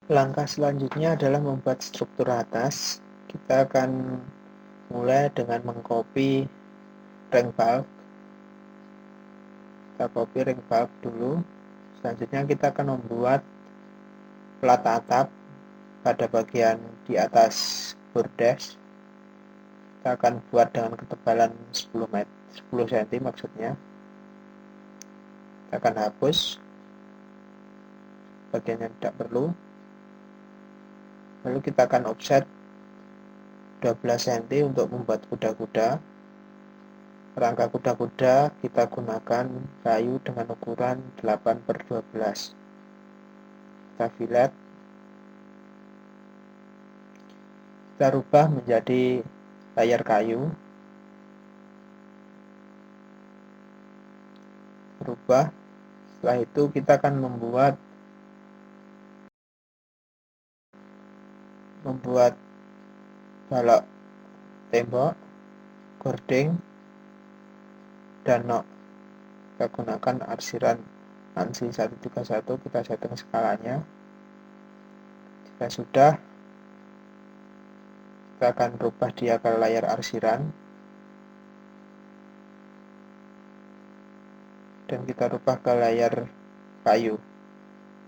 Langkah selanjutnya adalah membuat struktur atas. Kita akan mulai dengan mengcopy rank bulb. Kita copy rank bulb dulu. Selanjutnya kita akan membuat plat atap pada bagian di atas bordes. Kita akan buat dengan ketebalan 10 cm maksudnya. Kita akan hapus bagian yang tidak perlu. Lalu kita akan offset 12 cm untuk membuat kuda-kuda. Rangka kuda-kuda kita gunakan kayu dengan ukuran 8/12. Kita fillet. Kita rubah menjadi layar kayu. Rubah. Setelah itu kita akan membuat balok tembok, gording, dan nok. Kita gunakan arsiran ANSI 131, kita setting skalanya. Jika sudah, kita akan rubah dia ke layar arsiran, dan kita rubah ke layar kayu.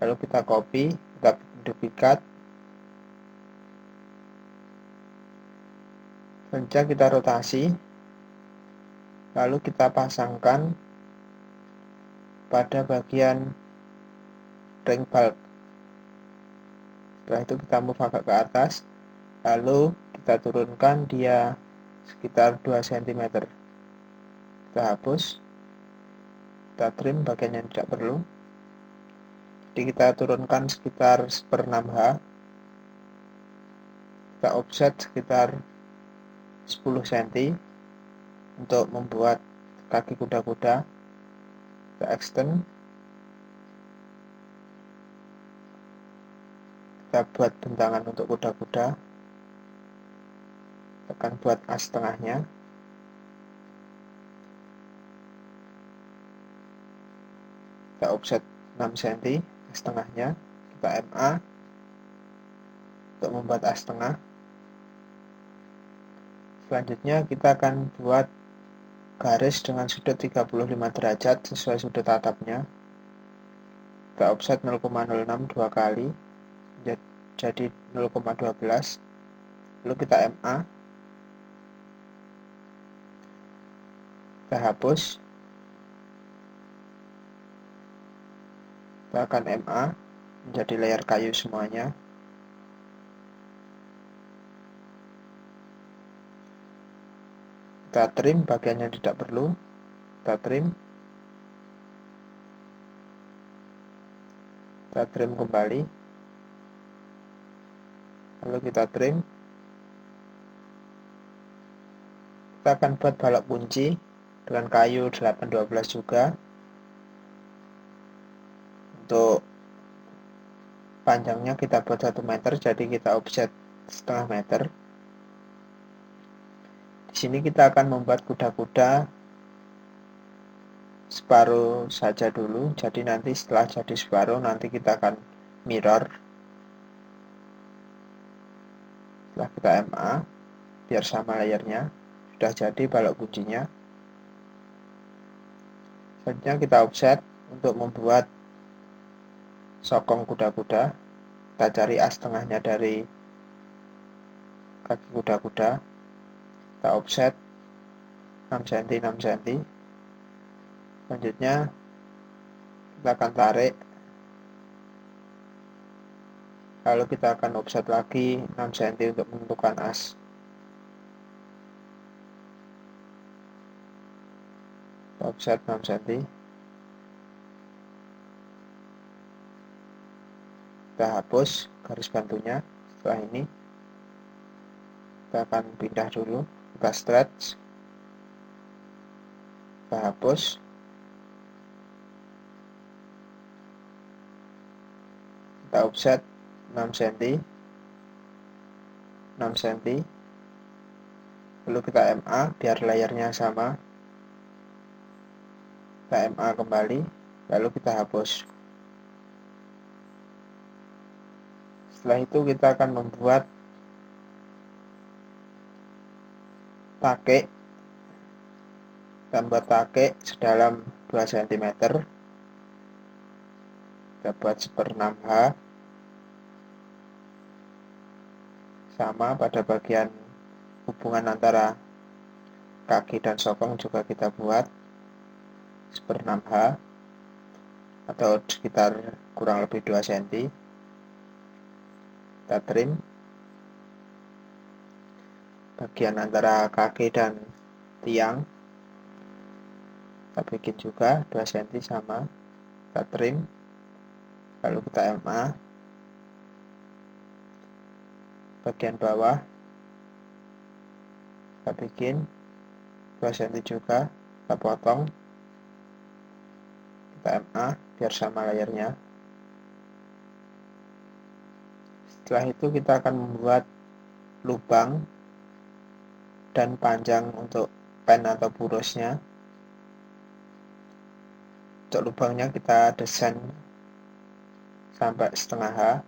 Lalu kita copy, kita duplikat. Selanjutnya kita rotasi, lalu kita pasangkan pada bagian rank bulb. Setelah itu kita move agak ke atas, lalu kita turunkan dia sekitar 2 cm. Kita hapus, kita trim bagian yang tidak perlu. Jadi kita turunkan sekitar 1/6H. Kita offset sekitar 10 cm untuk membuat kaki kuda-kuda. Kita extend. Kita buat bentangan untuk kuda-kuda. Kita akan buat as tengahnya. Kita offset 6 cm as tengahnya. Kita MA untuk membuat as tengah. Selanjutnya kita akan buat garis dengan sudut 35 derajat sesuai sudut atapnya. Kita offset 0,06 dua kali, jadi 0,12. Lalu kita MA. Kita hapus. Kita akan MA menjadi layar kayu semuanya. Kita trim bagian yang tidak perlu. Kita trim. Kita trim kembali. Lalu kita trim. Kita akan buat balok kunci dengan kayu 8/12 juga. Untuk panjangnya kita buat 1 meter, jadi kita offset setengah meter. Di sini kita akan membuat kuda-kuda separuh saja dulu, jadi nanti setelah jadi separuh nanti kita akan mirror. Setelah kita MA biar sama layarnya, sudah jadi balok kuncinya. Selanjutnya kita offset untuk membuat sokong kuda-kuda. Kita cari as tengahnya dari kaki kuda-kuda. Kita offset 6 cm 6 cm. Selanjutnya kita akan tarik, lalu kita akan offset lagi 6 cm untuk menentukan as. Offset 6 cm. Kita hapus garis bantunya. Setelah ini kita akan pindah dulu, kita stretch, kita hapus, kita offset 6 cm 6 cm. Lalu kita MA biar layarnya sama. Kita MA kembali, lalu kita hapus. Setelah itu kita akan membuat take. Kita buat take sedalam 2 cm. Kita buat 1/6H. Sama pada bagian hubungan antara kaki dan sokong juga kita buat 1/6H atau sekitar kurang lebih 2 cm. Kita trim bagian antara kaki dan tiang, kita bikin juga 2 cm sama, kita trim, lalu kita MA bagian bawah, kita bikin 2 cm juga, kita potong, kita MA biar sama layarnya. Setelah itu kita akan membuat lubang dan panjang untuk pen atau burusnya. Untuk lubangnya kita desain sampai 1/2H.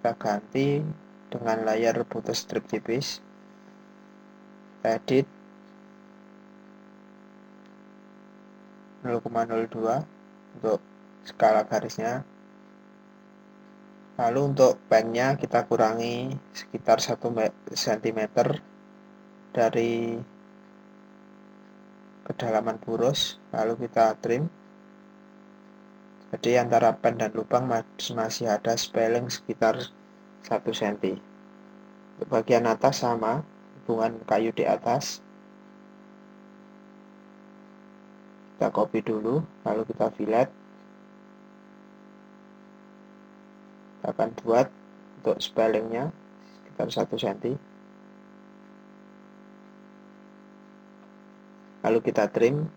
Kita ganti dengan layar putus strip tipis. Kita edit 0,02 untuk skala garisnya. Lalu untuk pennya kita kurangi sekitar 1 cm dari kedalaman burus, lalu kita trim. Jadi antara pen dan lubang masih ada spacing sekitar 1 cm. Untuk bagian atas sama, hubungan kayu di atas. Kita copy dulu, lalu kita fillet. Kita akan buat untuk spacingnya sekitar 1 cm. Lalu kita trim,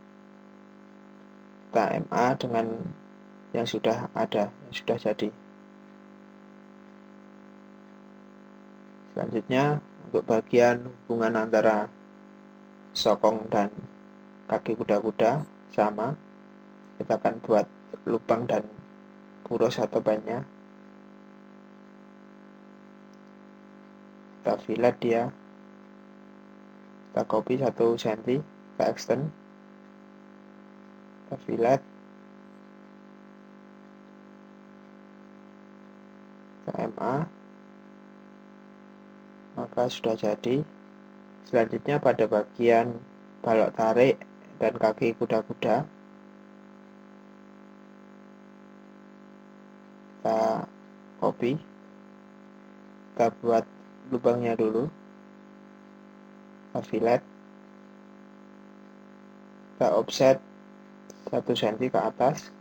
kita MA dengan yang sudah ada, yang sudah jadi. Selanjutnya untuk bagian hubungan antara sokong dan kaki kuda-kuda sama, kita akan buat lubang dan burus atau pennya. Kita fillet dia, kita copy 1 cm, kita extend, kita fillet, kita MA, maka sudah jadi. Selanjutnya pada bagian balok tarik dan kaki kuda-kuda, kita copy, kita buat lubangnya dulu, kita fillet, kita offset 1 cm ke atas,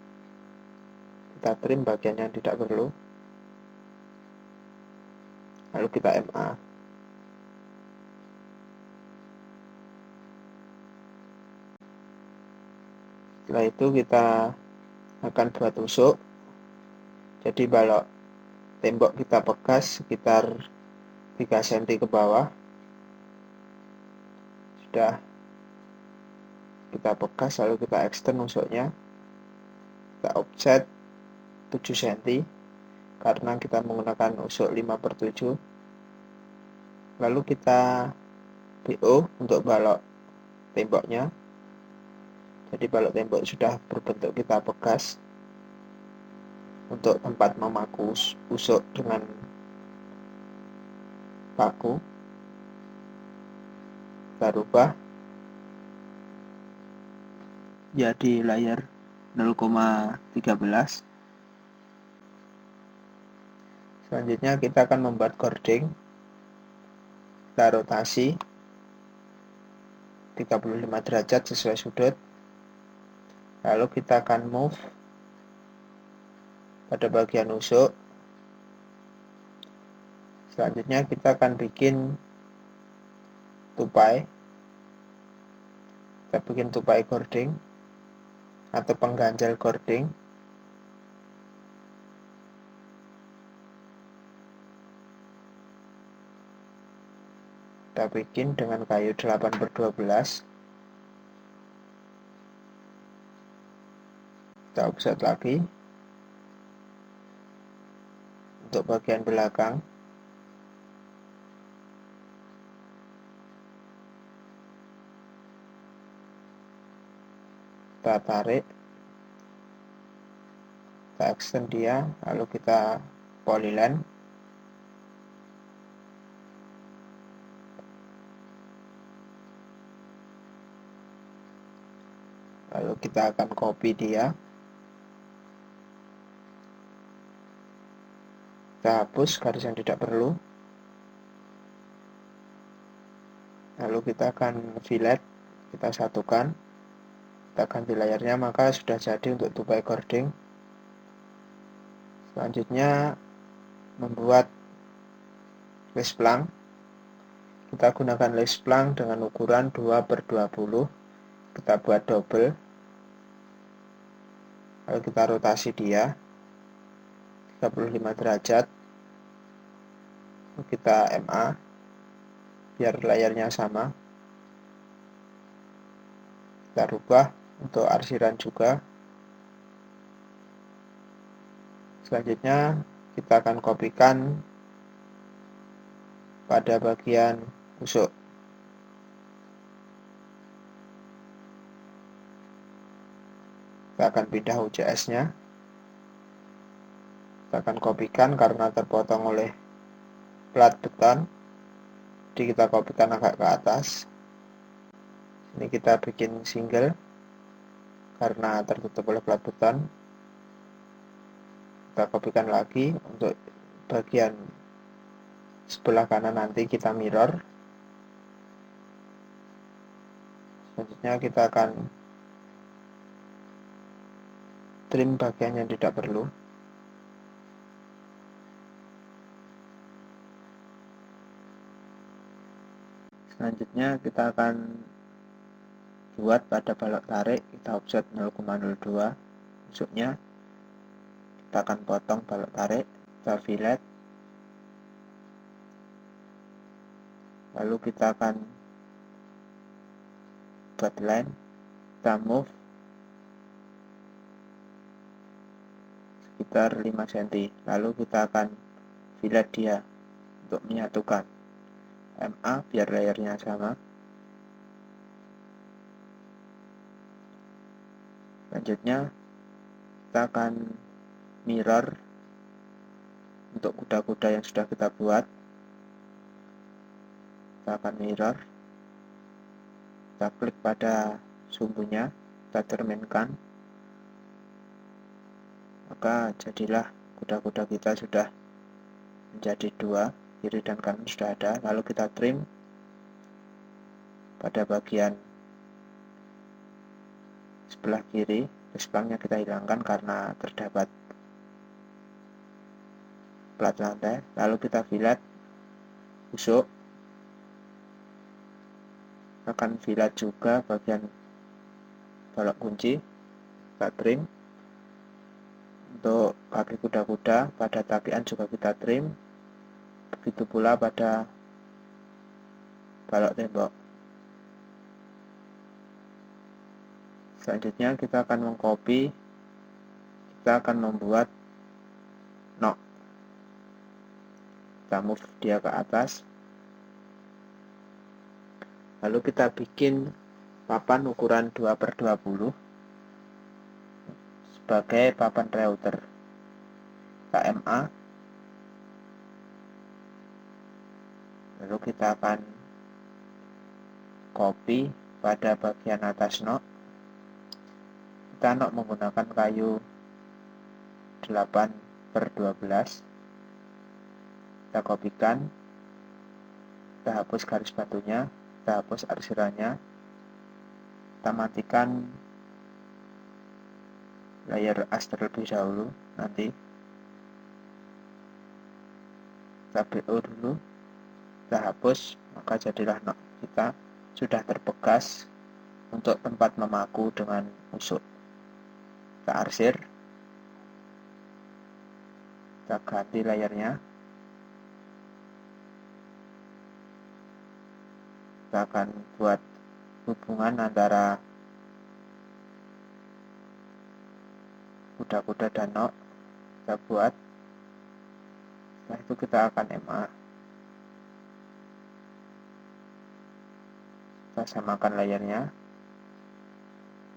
kita trim bagian yang tidak perlu, lalu kita MA. Setelah itu kita akan buat tusuk. Jadi balok tembok kita pegas sekitar 3 cm ke bawah. Sudah kita pegas, lalu kita extend tusuknya. Kita offset 7 cm karena kita menggunakan usuk 5/7. Lalu kita BO untuk balok temboknya. Jadi balok tembok sudah berbentuk kita pegas. Untuk tempat memaku usuk dengan paku, kita rubah jadi layar 0,13. Selanjutnya kita akan membuat cording. Kita rotasi 35 derajat sesuai sudut. Lalu kita akan move pada bagian usuk. Selanjutnya kita akan bikin tupai. Kita bikin tupai cording atau pengganjal cording. Kita bikin dengan kayu 8/12. Kita offset lagi untuk bagian belakang. Kita tarik, kita extend dia, lalu kita polyline. Lalu kita akan copy dia. Kita hapus garis yang tidak perlu. Lalu kita akan fillet, kita satukan. Kita ganti layarnya, maka sudah jadi untuk tupai cording. Selanjutnya membuat lace plank. Kita gunakan lace plank dengan ukuran 2/20. Kita buat double. Lalu kita rotasi dia 35 derajat. Lalu kita MA biar layarnya sama. Kita rubah untuk arsiran juga. Selanjutnya kita akan kopikan pada bagian usuk. Kita akan pindah UCS-nya. Kita akan kopikan karena terpotong oleh plat beton. Jadi kita kopikan agak ke atas. Ini kita bikin single karena tertutup oleh plat beton. Kita kopikan lagi untuk bagian sebelah kanan, nanti kita mirror. Selanjutnya kita akan trim bagian yang tidak perlu. Selanjutnya kita akan buat pada balok tarik, kita offset 0,02 usuknya. Kita akan potong balok tarik, kita fillet. Lalu kita akan buat line, kita move sekitar 5 cm. Lalu kita akan fillet dia untuk menyatukan. MA biar layarnya sama. Selanjutnya kita akan mirror untuk kuda-kuda yang sudah kita buat. Kita akan mirror, kita klik pada sumbunya, kita cerminkan, maka jadilah kuda-kuda kita sudah menjadi dua, kiri dan kanan sudah ada. Lalu kita trim pada bagian sebelah kiri, lace-planknya kita hilangkan karena terdapat plat lantai. Lalu kita fillet usuk, akan fillet juga bagian balok kunci, kita trim. Untuk kaki kuda-kuda pada tapian juga kita trim, begitu pula pada balok tembok. Selanjutnya kita akan mengcopy, kita akan membuat nok. Kita move dia ke atas. Lalu kita bikin papan ukuran 2/20 sebagai papan router. Kita MA. Lalu kita akan copy pada bagian atas nok. Kita nok menggunakan kayu 8/12. Kita kopikan, kita hapus garis batunya, kita hapus arsirannya, kita matikan layer as terlebih dahulu. Nanti kita BO dulu, kita hapus, maka jadilah nok kita sudah terbekas untuk tempat memaku dengan usuk. Kita arsir, kita ganti layarnya, kita akan buat hubungan antara kuda-kuda dan nok. Kita buat Setelah itu kita akan MA. Kita samakan layarnya.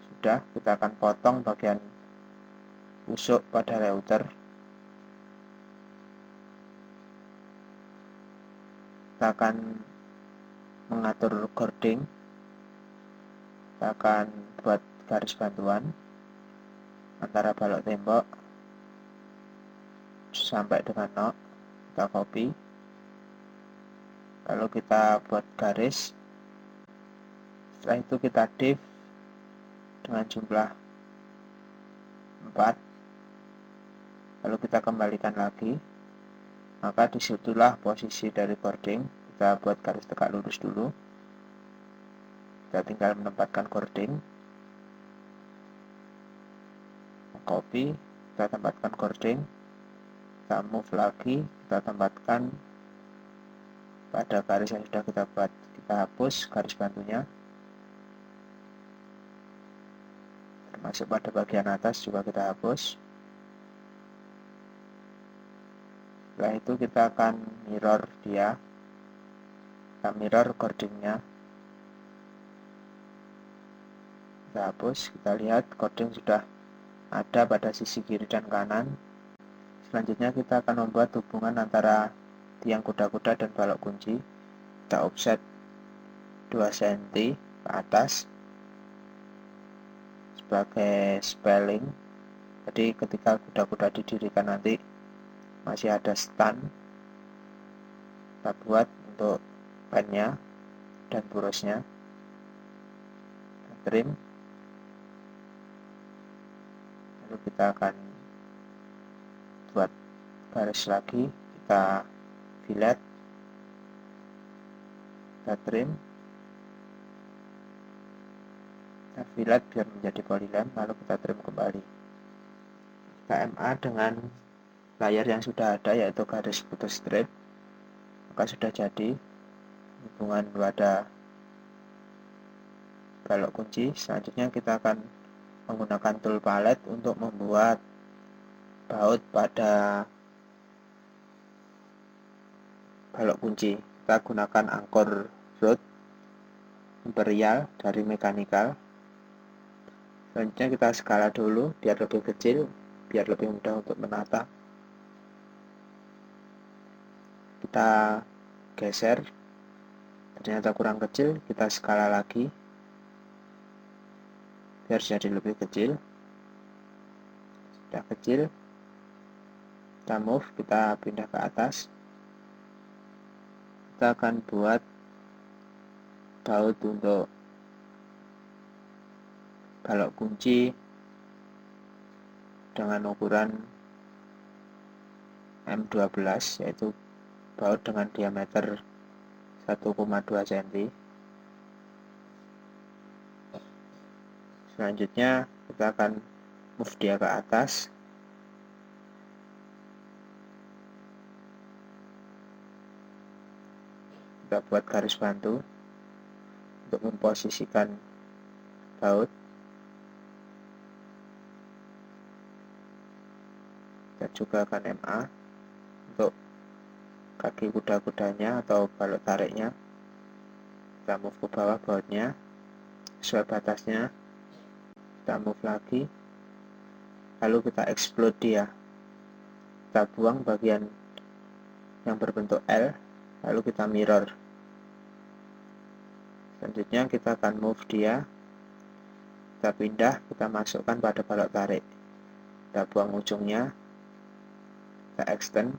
Sudah, kita akan potong bagian usuk pada router. Kita akan mengatur cording. Kita akan buat garis bantuan antara balok tembok sampai dengan nok. Kita copy, lalu kita buat garis. Setelah itu kita div dengan jumlah 4, lalu kita kembalikan lagi. Maka disitulah posisi dari cording. Kita buat garis tegak lurus dulu. Kita tinggal menempatkan cording, copy, kita tempatkan cording, kita move lagi, kita tempatkan pada garis yang sudah kita buat. Kita hapus garis bantunya, termasuk pada bagian atas juga kita hapus. Setelah itu kita akan mirror dia, kita mirror cordingnya, kita hapus. Kita lihat cording sudah ada pada sisi kiri dan kanan. Selanjutnya kita akan membuat hubungan antara tiang kuda-kuda dan balok kunci. Kita offset 2 cm ke atas sebagai spelling. Jadi ketika kuda-kuda didirikan nanti masih ada stand. Kita buat untuk pennya dan burusnya. Trim. Lalu kita akan buat garis lagi, kita fillet, kita trim, kita fillet biar menjadi polyline, lalu kita trim kembali. Kita MA dengan layar yang sudah ada, yaitu garis putus strip. Maka sudah jadi hubungan pada balok kunci. Selanjutnya kita akan menggunakan tool palette untuk membuat baut pada balok kunci. Kita gunakan angkor rod imperial dari mechanical. Selanjutnya kita skala dulu biar lebih kecil, biar lebih mudah untuk menata. Kita geser, ternyata kurang kecil, kita skala lagi biar jadi lebih kecil. Sudah kecil, kita move, kita pindah ke atas. Kita akan buat baut untuk balok kunci dengan ukuran M12, yaitu baut dengan diameter 1,2 cm. Selanjutnya kita akan move dia ke atas. Kita buat garis bantu untuk memposisikan baut. Kita juga akan MA untuk kaki kuda-kudanya atau balok tariknya. Kita move ke bawah bautnya sesuai batasnya. Kita move lagi, lalu kita explode dia. Kita buang bagian yang berbentuk L, lalu kita mirror. Selanjutnya kita akan move dia, kita pindah, kita masukkan pada balok tarik. Kita buang ujungnya, kita extend,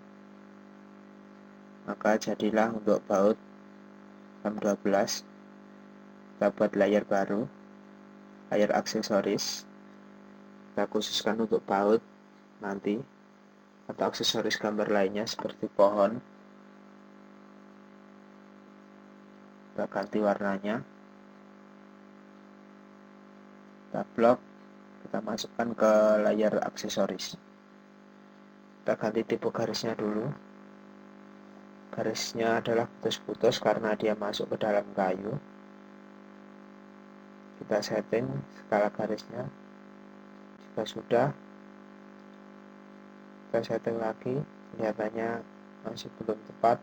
maka jadilah untuk baut M12. Kita buat layer baru, layer aksesoris. Kita khususkan untuk baut nanti atau aksesoris gambar lainnya seperti pohon. Kita ganti warnanya, kita blok, kita masukkan ke layer aksesoris. Kita ganti tipe garisnya dulu. Garisnya adalah putus-putus karena dia masuk ke dalam kayu. Kita setting skala garisnya. Jika sudah, kita setting lagi, kelihatannya masih belum tepat.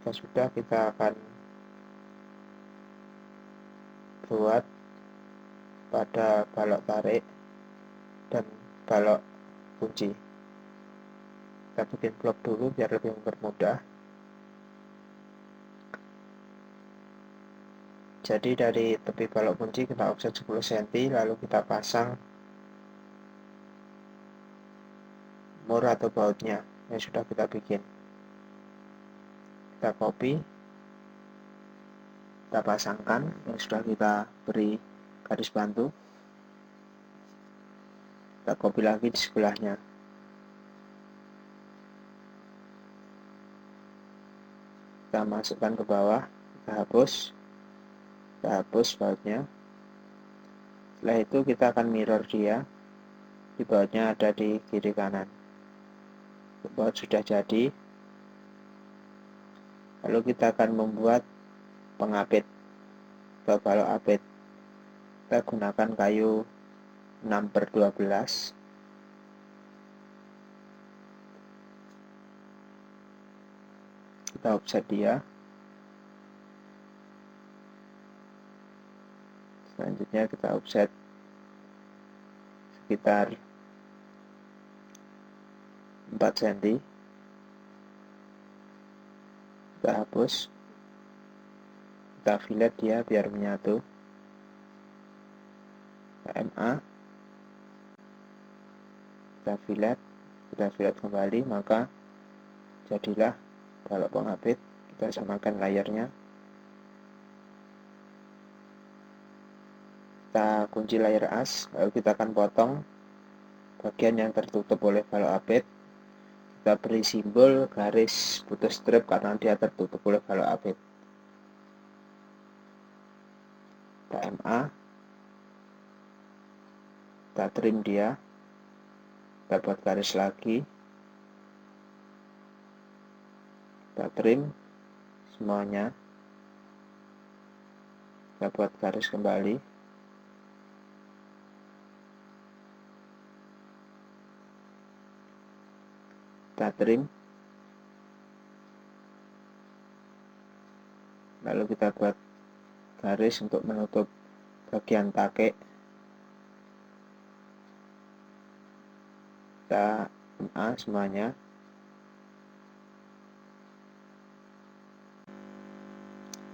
Jika sudah, kita akan buat pada balok tarik dan balok kunci. Kita bikin blok dulu biar lebih mempermudah. Jadi dari tepi balok kunci kita offset 10 cm, lalu kita pasang mur atau bautnya yang sudah kita bikin. Kita copy, kita pasangkan yang sudah kita beri garis bantu. Kita copy lagi di sebelahnya. Kita masukkan ke bawah, kita hapus bautnya. Setelah itu kita akan mirror dia. Di bautnya ada di kiri kanan. Baut sudah jadi. Lalu kita akan membuat pengapit ke balok apit. Kita gunakan kayu 6/12. Kita offset dia. Selanjutnya kita offset sekitar 4 cm. Kita hapus, kita fillet dia biar menyatu. MA, kita fillet kembali, maka jadilah balok pengapit. Kita samakan layarnya, kita kunci layar as, lalu kita akan potong bagian yang tertutup oleh balok apit. Kita beri simbol garis putus strip karena dia tertutup oleh balok apit. Kita MA, kita trim dia, kita buat garis lagi, kita trim semuanya, kita buat garis kembali, kita trim, lalu kita buat garis untuk menutup bagian take. Kita MA semuanya,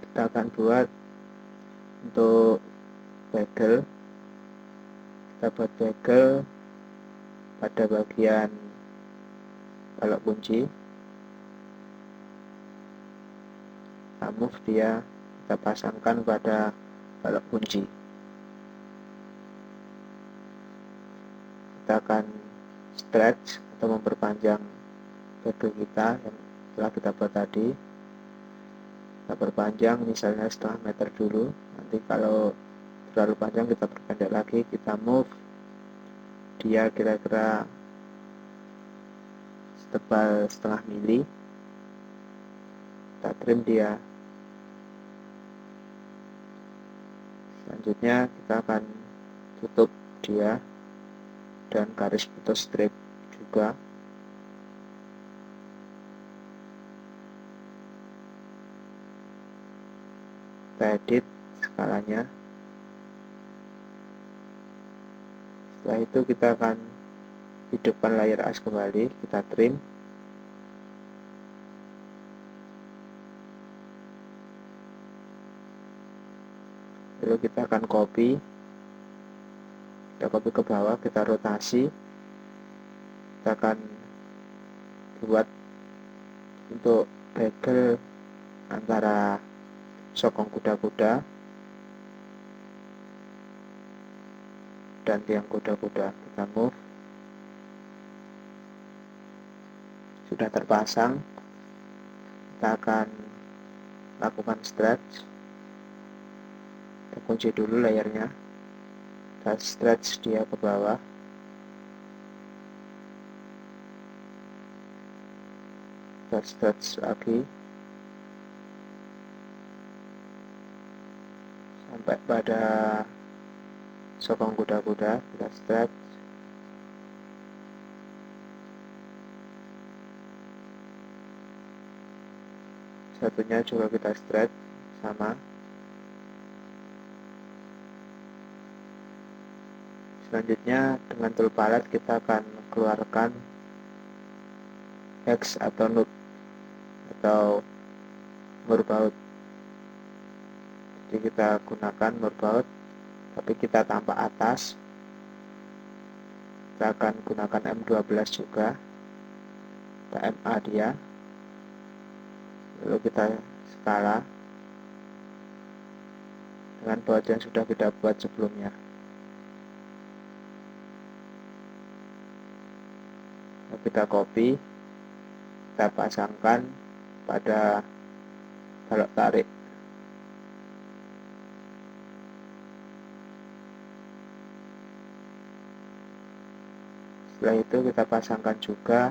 kita akan buat untuk bagel. Kita buat bagel pada bagian balok kunci. Kita move dia, kita pasangkan pada balok kunci. Kita akan stretch atau memperpanjang bagel kita yang telah kita buat tadi. Kita perpanjang misalnya setengah meter dulu, nanti kalau terlalu panjang kita perpendek lagi. Kita move dia kira-kira setebal setengah mili, kita trim dia. Selanjutnya kita akan tutup dia dan garis putus strip juga. Kita edit skalanya. Setelah itu kita akan hidupkan layar as kembali, kita trim. Lalu kita akan copy. Kita copy ke bawah, kita rotasi. Kita akan buat untuk bagel antara sokong kuda-kuda dan tiang kuda-kuda. Kita move. Sudah terpasang. Kita akan lakukan stretch. Kita kunci dulu layarnya. Kita stretch dia ke bawah. Kita stretch lagi sampai pada sokong kuda-kuda. Kita stretch. satunya juga kita stretch sama. Selanjutnya dengan tool palette kita akan keluarkan hex atau nut atau murbaut. Jadi kita gunakan murbaut, tapi kita tampak atas. Kita akan gunakan M12 juga, kita MA dia, lalu kita skala dengan baut yang sudah kita buat sebelumnya. Lalu kita copy, kita pasangkan pada balok tarik. Setelah itu kita pasangkan juga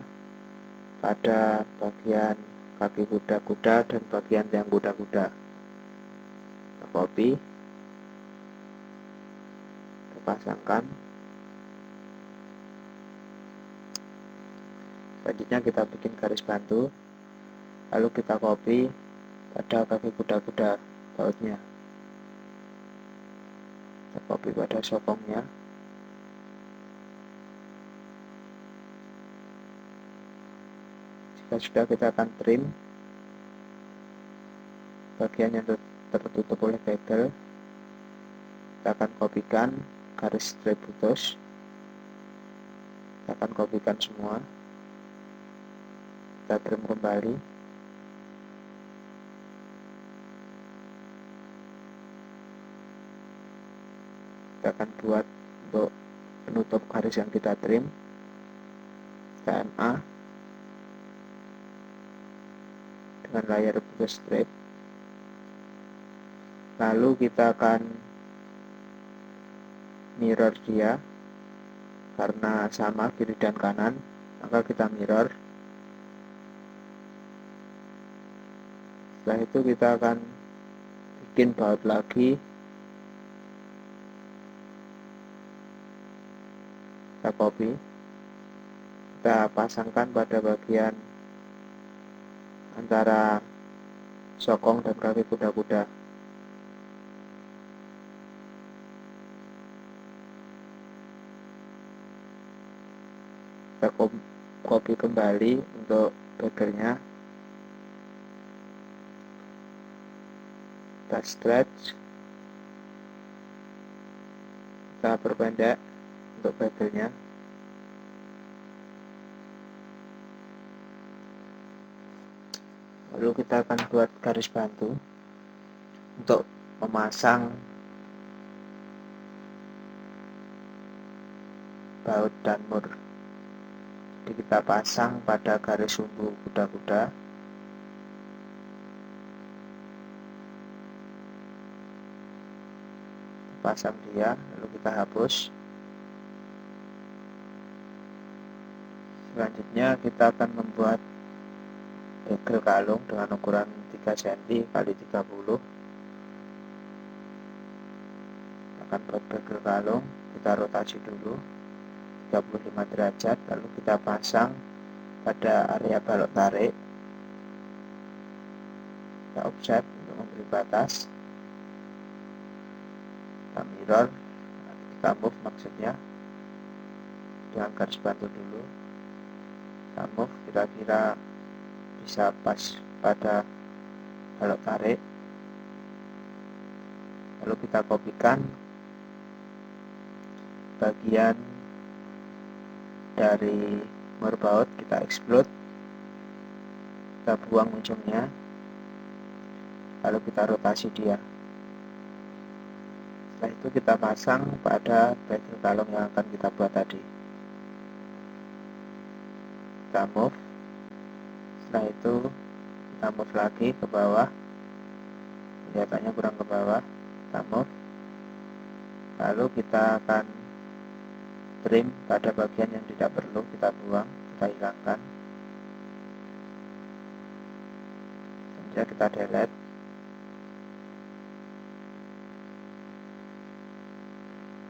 pada bagian kaki kuda-kuda dan bagian yang kuda-kuda. Kita copy, kita pasangkan. Selanjutnya kita bikin garis bantu, lalu kita copy pada kaki kuda-kuda bautnya. Kita copy pada sokongnya. Sudah, kita akan trim bagian yang tertutup oleh bezel. Kita akan kopikan garis strip putus, kita akan kopikan semua, kita trim kembali. Kita akan buat untuk penutup garis yang kita trim. Kita MA dengan layar putus strip, lalu kita akan mirror dia karena sama kiri dan kanan, maka kita mirror. Setelah itu kita akan bikin baut lagi, kita copy, kita pasangkan pada bagian antara sokong dan kaki kuda-kuda. Kita copy kembali untuk bezelnya, kita stretch, kita perpendek untuk bezelnya. Lalu kita akan buat garis bantu untuk memasang baut dan mur. Jadi kita pasang pada garis sumbu kuda-kuda. Pasang dia, lalu kita hapus. Selanjutnya kita akan membuat begel kalung dengan ukuran 3 cm x 30. Akan buat begel kalung, kita rotasi dulu 35 derajat, lalu kita pasang pada area balok tarik. Kita offset untuk memberi batas, kita mirror, kita move maksudnya dengan garis bantu dulu. Kita move kira-kira bisa pas pada balok tarik, lalu kita kopikan bagian dari murbaut, kita explode, kita buang ujungnya, lalu kita rotasi dia. Setelah itu kita pasang pada begel kalung yang akan kita buat tadi. Kita move. Setelah itu kita move lagi ke bawah, kelihatannya kurang ke bawah, kita move, lalu kita akan trim pada bagian yang tidak perlu, kita buang, kita hilangkan. Selanjutnya kita delete.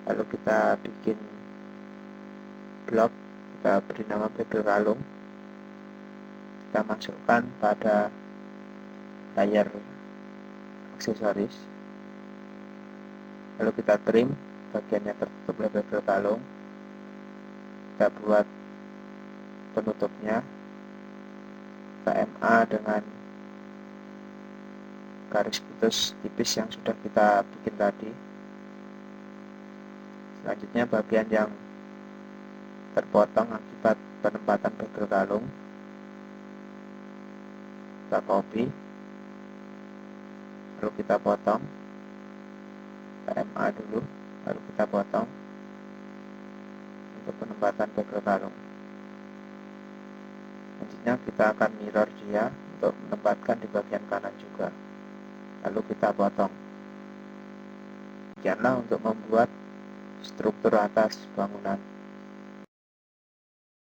Lalu kita bikin blok, kita beri nama begel kalung. Kita masukkan pada layer aksesoris, lalu kita trim bagian yang tertutup oleh bagel kalung. Kita buat penutupnya KMA dengan garis putus tipis yang sudah kita bikin tadi. Selanjutnya bagian yang terpotong akibat penempatan bagel kalung kita copy, lalu kita potong KMA dulu, lalu kita potong untuk penempatan bagel kalung. Selanjutnya kita akan mirror dia untuk menempatkan di bagian kanan juga, lalu kita potong. Demikianlah untuk membuat struktur atas bangunan.